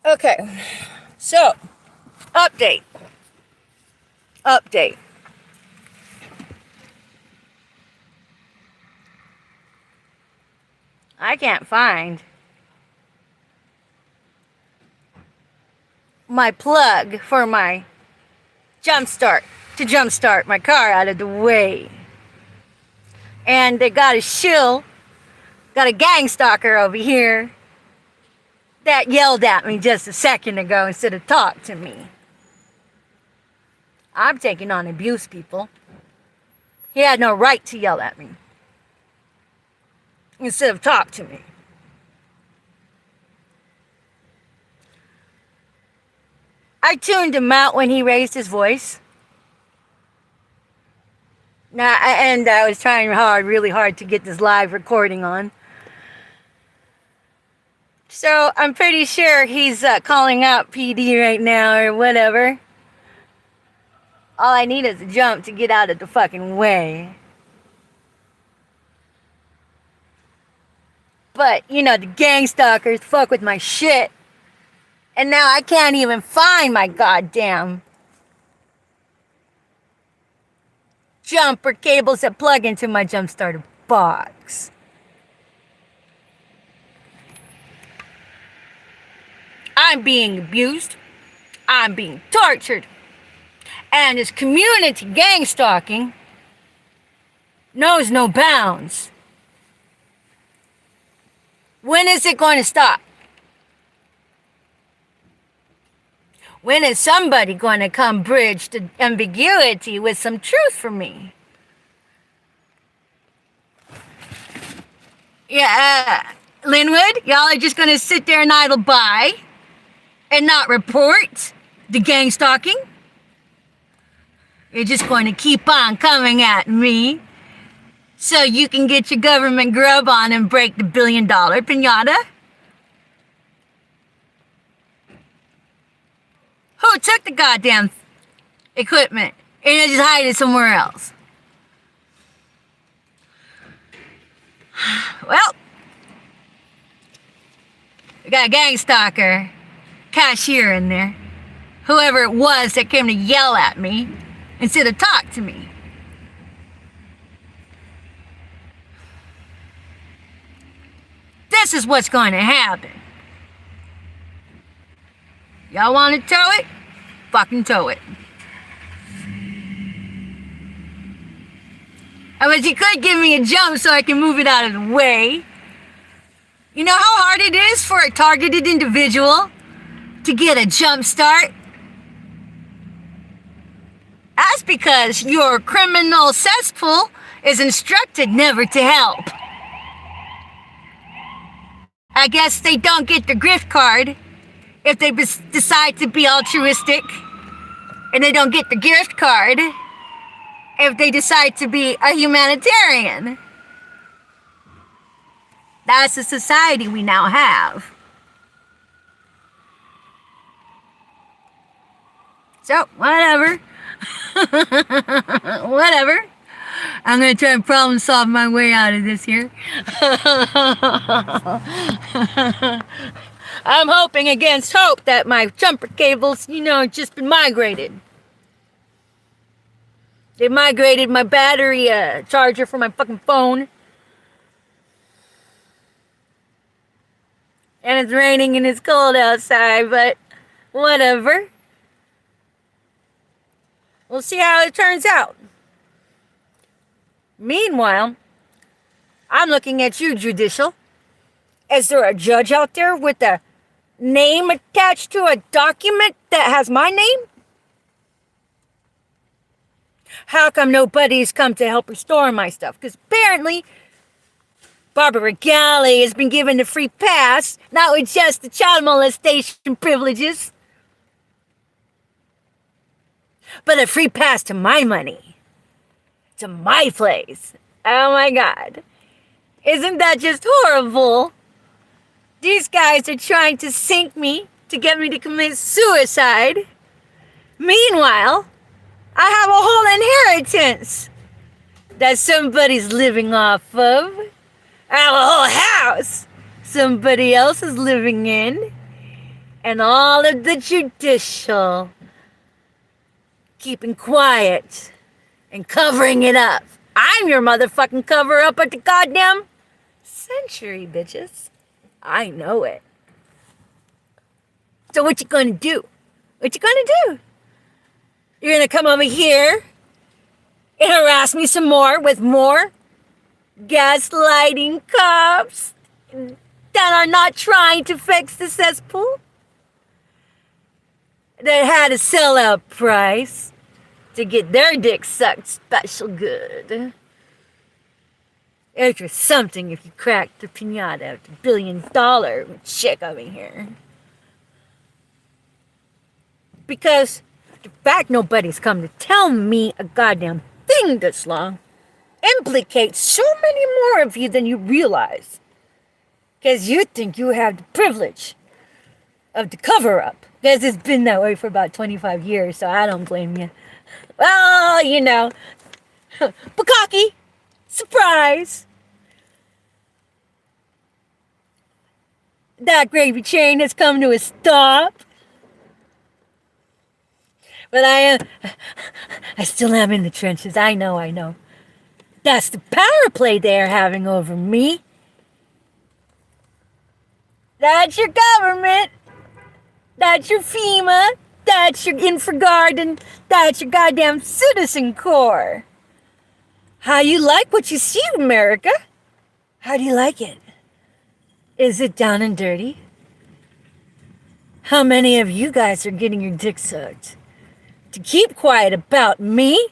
Okay, so update. Update. I can't find my plug for my jumpstart my car out of the way. And they got got a gang stalker over here that yelled at me just a second ago instead of talk to me. I'm taking on abuse, people. He had no right to yell at me instead of talk to me. I tuned him out when he raised his voice. And I was trying really hard to get this live recording on. So I'm pretty sure he's calling out PD right now or whatever. All I need is a jump to get out of the fucking way. But, the gang stalkers fuck with my shit. And now I can't even find my goddamn jumper cables that plug into my jump starter box. I'm being abused. I'm being tortured. And this community gang stalking knows no bounds. When is it going to stop? When is somebody going to come bridge the ambiguity with some truth for me? Yeah, Linwood, y'all are just going to sit there and idle by and not report the gang stalking? You're just going to keep on coming at me so you can get your government grub on and break the $1 billion piñata? Who took the goddamn equipment and just hide it somewhere else? Well, we got a gang stalker, cashier in there, whoever it was that came to yell at me instead of talk to me. This is what's going to happen. Y'all want to tow it? Fucking tow it. I wish you could give me a jump so I can move it out of the way. You know how hard it is for a targeted individual to get a jump start? That's because your criminal cesspool is instructed never to help. I guess they don't get the gift card if they decide to be altruistic, and they don't get the gift card if they decide to be a humanitarian. That's the society we now have. So, whatever. Whatever. I'm going to try and problem solve my way out of this here. I'm hoping against hope that my jumper cables, just been migrated. They migrated my battery charger for my fucking phone. And it's raining and it's cold outside, but whatever. We'll see how it turns out. Meanwhile, I'm looking at you, Judicial. Is there a judge out there with a name attached to a document that has my name? How come nobody's come to help restore my stuff? Because apparently, Barbara Galley has been given the free pass, not with just the child molestation privileges, but a free pass to my money, to my place. Oh my God. Isn't that just horrible? These guys are trying to sink me to get me to commit suicide. Meanwhile, I have a whole inheritance that somebody's living off of. I have a whole house somebody else is living in. and all of the judicial keeping quiet and covering it up. I'm your motherfucking cover up of the goddamn century, bitches. I know it. So what you gonna do? What you gonna do? You're gonna come over here and harass me some more with more gaslighting cops that are not trying to fix the cesspool? That had a sellout price to get their dick sucked special good. Extra something if you cracked the pinata of the $1 billion chick over here. Because the fact nobody's come to tell me a goddamn thing this long implicates so many more of you than you realize. Because you think you have the privilege of the cover-up. Because it's been that way for about 25 years, so I don't blame you. Well, you know. Bukkake! Surprise! That gravy train has come to a stop. But I still am in the trenches. I know. That's the power play they're having over me. That's your government. That's your FEMA. That's your Infragarden. That's your goddamn Citizen Corps. How you like what you see, America? How do you like it? Is it down and dirty? How many of you guys are getting your dick sucked? To keep quiet about me?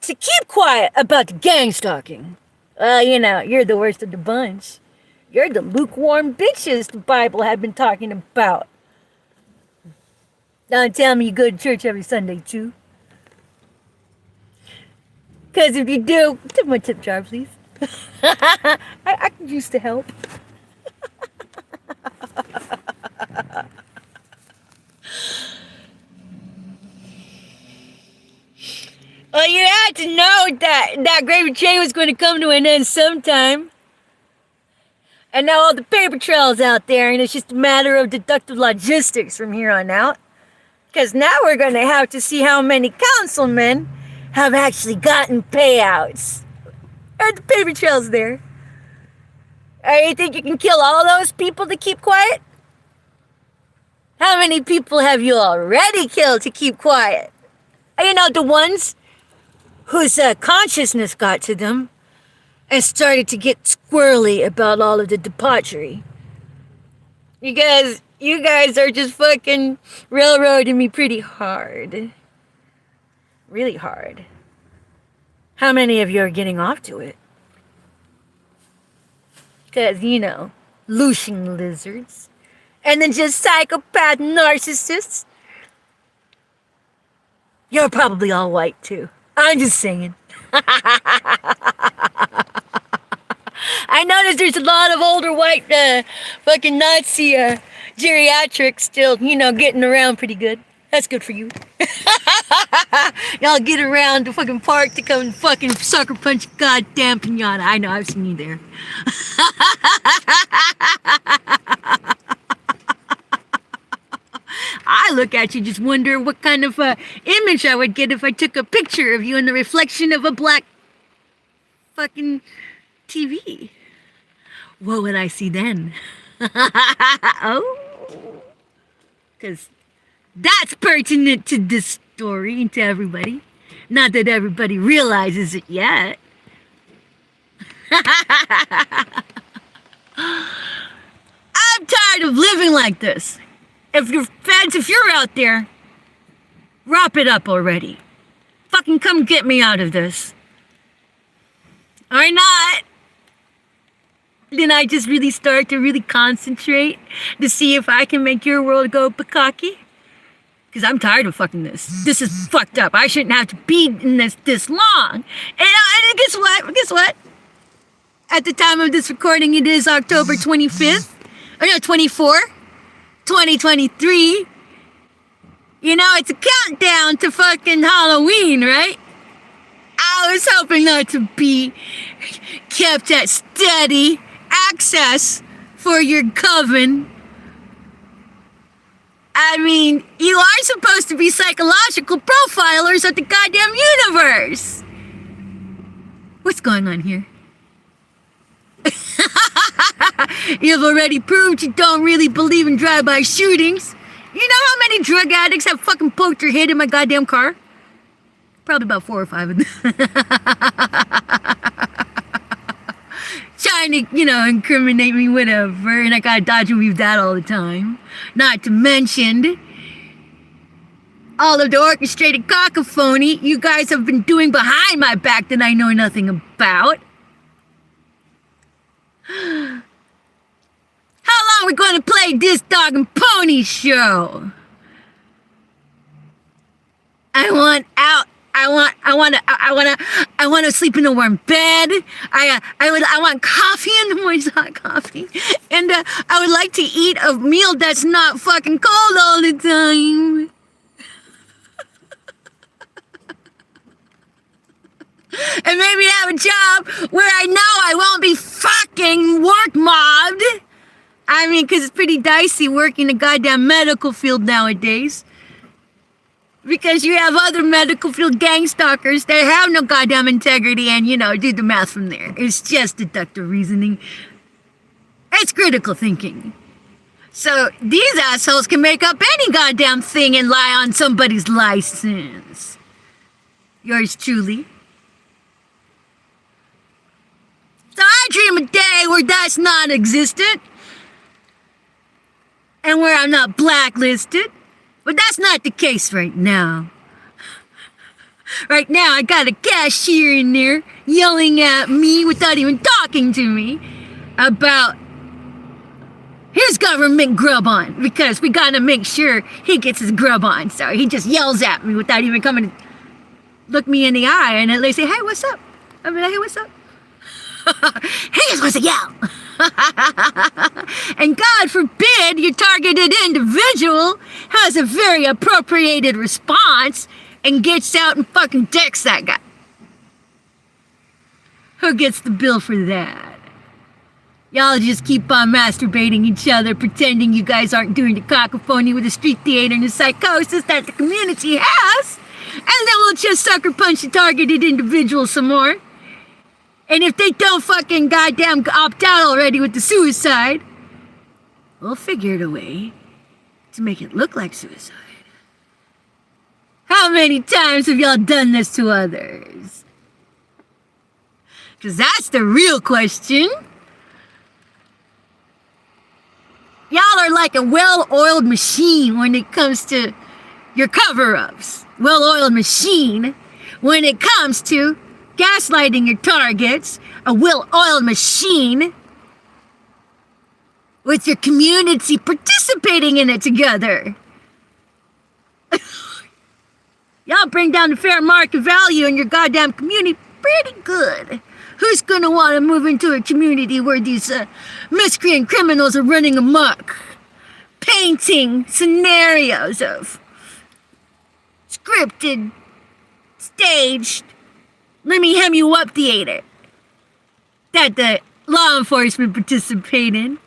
To keep quiet about the gang stalking? Well, you know, you're the worst of the bunch. You're the lukewarm bitches the Bible had been talking about. Don't tell me you go to church every Sunday, too. Because if you do, tip my tip jar, please. I could use the help. Well, you had to know that gravy train was going to come to an end sometime. And now all the paper trail's out there, and it's just a matter of deductive logistics from here on out. Because now we're going to have to see how many councilmen have actually gotten payouts. Are the paper trails there? Or you think you can kill all those people to keep quiet? How many people have you already killed to keep quiet? You know, the ones whose consciousness got to them and started to get squirrely about all of the debauchery. You guys are just fucking railroading me pretty hard. Really hard. How many of you are getting off to it? Because, you know, Lucian lizards. And then just psychopath narcissists. You're probably all white, too. I'm just saying. I noticed there's a lot of older white fucking Nazi geriatrics still, you know, getting around pretty good. That's good for you. Y'all get around the fucking park to come fucking sucker punch goddamn pinata. I know, I've seen you there. I look at you, just wonder what kind of image I would get if I took a picture of you in the reflection of a black fucking TV. What would I see then? Oh, because that's pertinent to this story and to everybody. Not that everybody realizes it yet. I'm tired of living like this. If you're feds, if you're out there, wrap it up already. Fucking come get me out of this. Or not. Then I just really start to really concentrate to see if I can make your world go bukkake. Because I'm tired of fucking this. This is fucked up. I shouldn't have to be in this long. And guess what? Guess what? At the time of this recording, it is October 25th. Or no, 24. 2023. You know, it's a countdown to fucking Halloween, right? I was hoping not to be kept at steady access for your coven I mean, you are supposed to be psychological profilers of the goddamn universe. What's going on here? You've already proved you don't really believe in drive-by shootings. You know how many drug addicts have fucking poked their head in my goddamn car? Probably about 4 or 5 of them. Trying to, incriminate me, whatever, and I gotta dodge and weave that all the time. Not to mention all of the orchestrated cacophony you guys have been doing behind my back that I know nothing about. How long are we going to play this dog and pony show? I want out. I want to sleep in a warm bed. I want coffee in the morning, hot coffee. And I would like to eat a meal that's not fucking cold all the time. And maybe have a job where I know I won't be fucking work mobbed. I mean, because it's pretty dicey working the goddamn medical field nowadays. Because you have other medical field gang stalkers that have no goddamn integrity and, do the math from there. It's just deductive reasoning. It's critical thinking. So these assholes can make up any goddamn thing and lie on somebody's license. Yours truly. So I dream a day where that's non-existent. And where I'm not blacklisted. But that's not the case right now. Right now, I got a cashier in there yelling at me without even talking to me about his government grub on. Because we gotta make sure he gets his grub on. So he just yells at me without even coming to look me in the eye. And they say, hey, what's up? I'll be like, hey, what's up? He just wants to yell. And God forbid your targeted individual has a very appropriated response and gets out and fucking decks that guy. Who gets the bill for that? Y'all just keep on masturbating each other, pretending you guys aren't doing the cacophony with the street theater and the psychosis that the community has. And then we'll just sucker punch the targeted individual some more. And if they don't fucking goddamn opt out already with the suicide, we'll figure a way to make it look like suicide. How many times have y'all done this to others? Because that's the real question. Y'all are like a well-oiled machine when it comes to your cover-ups. Well-oiled machine when it comes to gaslighting your targets, a well-oiled machine with your community participating in it together. Y'all bring down the fair market value in your goddamn community pretty good. Who's gonna want to move into a community where these miscreant criminals are running amok, painting scenarios of scripted, staged, let me hem you up theater that the law enforcement participate in,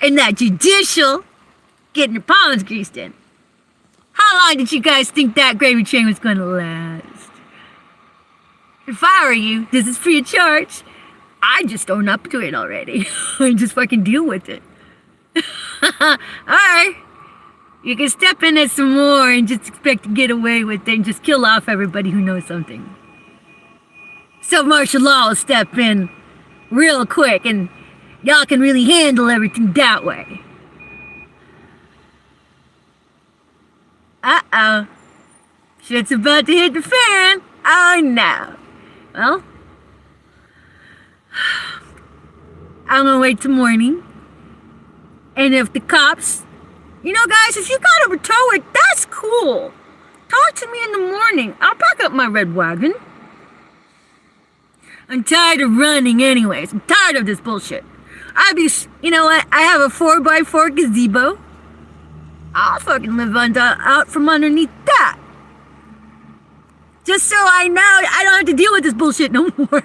and that judicial getting their palms greased in? How long did you guys think that gravy train was going to last? If I were you, this is free of charge. I'd just own up to it already and just fucking deal with it. Alright, you can step in it some more and just expect to get away with it and just kill off everybody who knows something. So martial law will step in real quick and y'all can really handle everything that way. Uh-oh. Shit's about to hit the fan. Oh no. Well, I'm gonna wait till morning. And if the cops, guys, if you gotta tow it, that's cool. Talk to me in the morning. I'll pack up my red wagon. I'm tired of running anyways. I'm tired of this bullshit. You know what? I have a 4x4 gazebo. I'll fucking live out from underneath that. Just so I know I don't have to deal with this bullshit no more.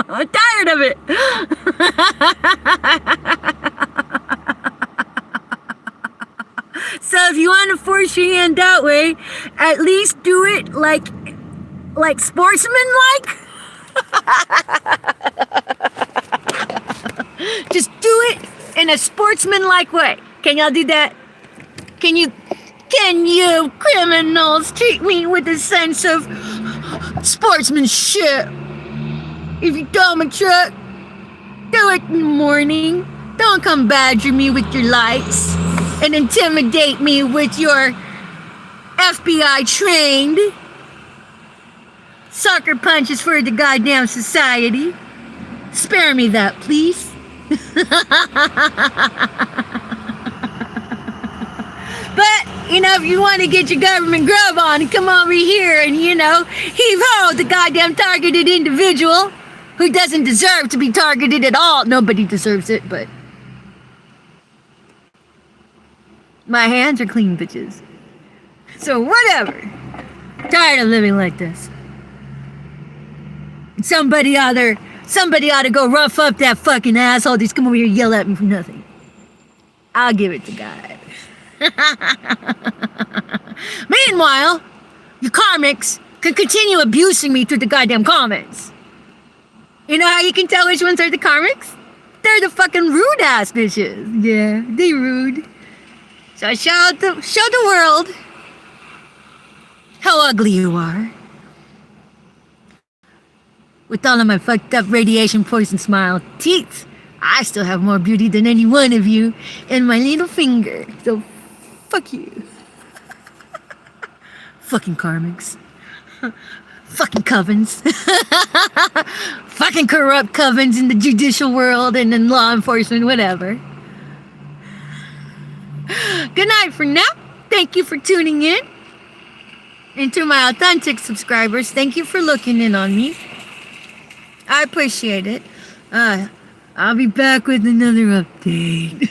I'm tired of it. So if you want to force your hand that way, at least do it like sportsman-like. Just do it in a sportsman-like way. Can y'all do that? Can you criminals treat me with a sense of sportsmanship? If you tow my truck, do it in the morning. Don't come badger me with your lights and intimidate me with your FBI trained sucker punches for the goddamn society. Spare me that, please. But, if you want to get your government grub on and come over here and, heave-ho the goddamn targeted individual who doesn't deserve to be targeted at all. Nobody deserves it, but my hands are clean, bitches. So whatever. Tired of living like this. Somebody ought to go rough up that fucking asshole. Just come over here and yell at me for nothing. I'll give it to God. Meanwhile, you karmics can continue abusing me through the goddamn comments. You know how you can tell which ones are the karmics? They're the fucking rude ass bitches. Yeah, they rude. So show the world how ugly you are. With all of my fucked up radiation poison smile teeth, I still have more beauty than any one of you in my little finger. So fuck you. Fucking karmics. Fucking covens. Fucking corrupt covens in the judicial world and in law enforcement, whatever. Good night for now. Thank you for tuning in. And to my authentic subscribers, thank you for looking in on me. I appreciate it. I'll be back with another update.